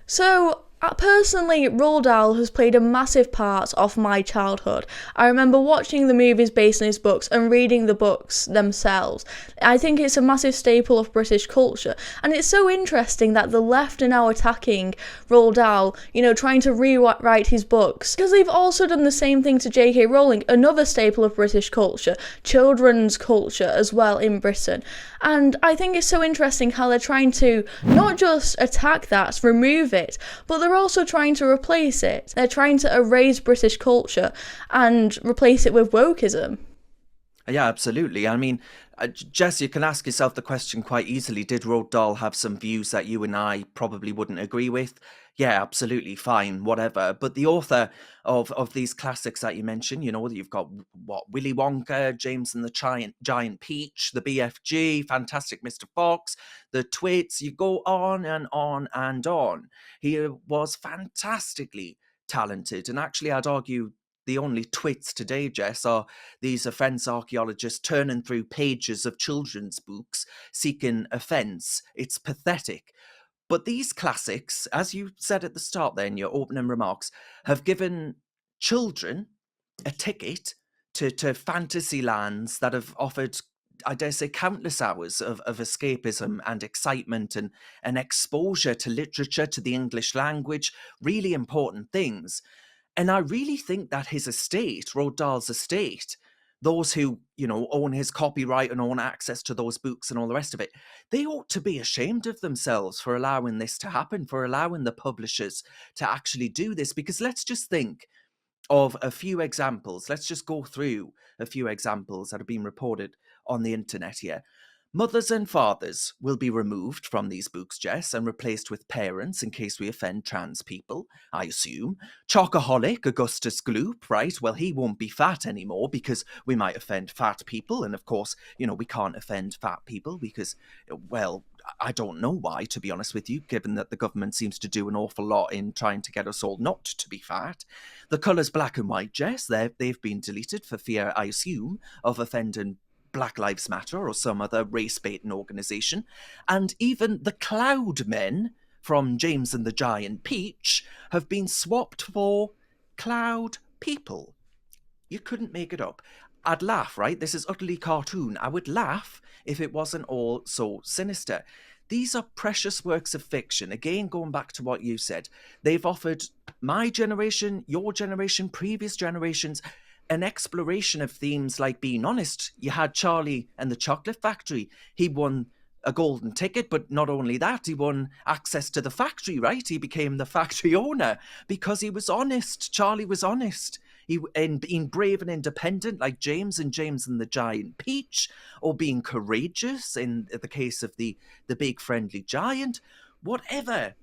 So, personally, Roald Dahl has played a massive part of my childhood. I remember watching the movies based on his books and reading the books themselves. I think it's a massive staple of British culture, and it's so interesting that the left are now attacking Roald Dahl, trying to rewrite his books, because they've also done the same thing to J.K. Rowling, another staple of British culture, children's culture as well in Britain. And I think it's so interesting how they're trying to not just attack that, remove it, but they're also trying to replace it. They're trying to erase British culture and replace it with wokeism. Yeah, absolutely. I mean, Jess, you can ask yourself the question quite easily. Did Roald Dahl have some views that you and I probably wouldn't agree with? Yeah, absolutely, fine, whatever. But the author of these classics that you mentioned, that you've got what Willy Wonka, James and the Giant Peach, the BFG, Fantastic Mr. Fox, the Twits. You go on and on and on. He was fantastically talented, and actually, I'd argue the only twits today, Jess, are these offence archaeologists turning through pages of children's books seeking offence. It's pathetic. But these classics, as you said at the start there in your opening remarks, have given children a ticket to fantasy lands that have offered, I dare say, countless hours of escapism and excitement and exposure to literature, to the English language, really important things. And I really think that his estate, Roald Dahl's estate, those who, own his copyright and own access to those books and all the rest of it, they ought to be ashamed of themselves for allowing this to happen, for allowing the publishers to actually do this. Because let's just think of a few examples. Let's just go through a few examples that have been reported on the internet here. Mothers and fathers will be removed from these books, Jess, and replaced with parents in case we offend trans people, I assume. Chocoholic, Augustus Gloop, right? Well, he won't be fat anymore because we might offend fat people. And of course, we can't offend fat people because, well, I don't know why, to be honest with you, given that the government seems to do an awful lot in trying to get us all not to be fat. The colours black and white, Jess, they've been deleted for fear, I assume, of offending Black Lives Matter or some other race-baiting organisation. And even the Cloud Men from James and the Giant Peach have been swapped for Cloud People. You couldn't make it up. I'd laugh, right? This is utterly cartoon. I would laugh if it wasn't all so sinister. These are precious works of fiction. Again, going back to what you said, they've offered my generation, your generation, previous generations, an exploration of themes like being honest. You had Charlie and the Chocolate Factory. He won a golden ticket, but not only that, he won access to the factory, right? He became the factory owner because he was honest. Charlie was honest. And being brave and independent like James and the Giant Peach, or being courageous in the case of the big friendly giant. Whatever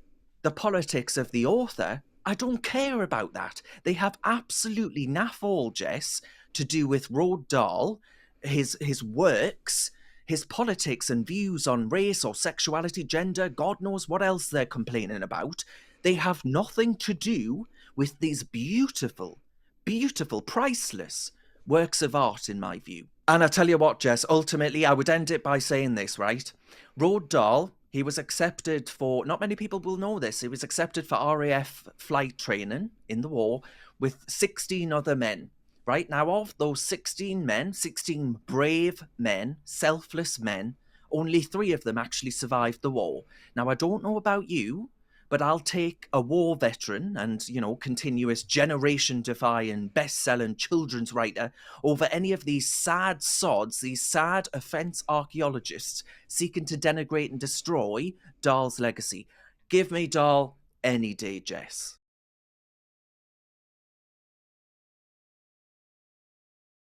the politics of the author, I don't care about that. They have absolutely naff all, Jess, to do with Roald Dahl, his works, his politics and views on race or sexuality, gender, God knows what else they're complaining about. They have nothing to do with these beautiful, beautiful, priceless works of art, in my view. And I tell you what, Jess, ultimately, I would end it by saying this, right? Roald Dahl, he was accepted for, not many people will know this, he was accepted for RAF flight training in the war with 16 other men. Right now, of those 16 men, 16 brave men, selfless men, only 3 of them actually survived the war. Now, I don't know about you, but I'll take a war veteran and, continuous generation-defying, best-selling children's writer over any of these sad sods, these sad offence archaeologists seeking to denigrate and destroy Dahl's legacy. Give me Dahl any day, Jess.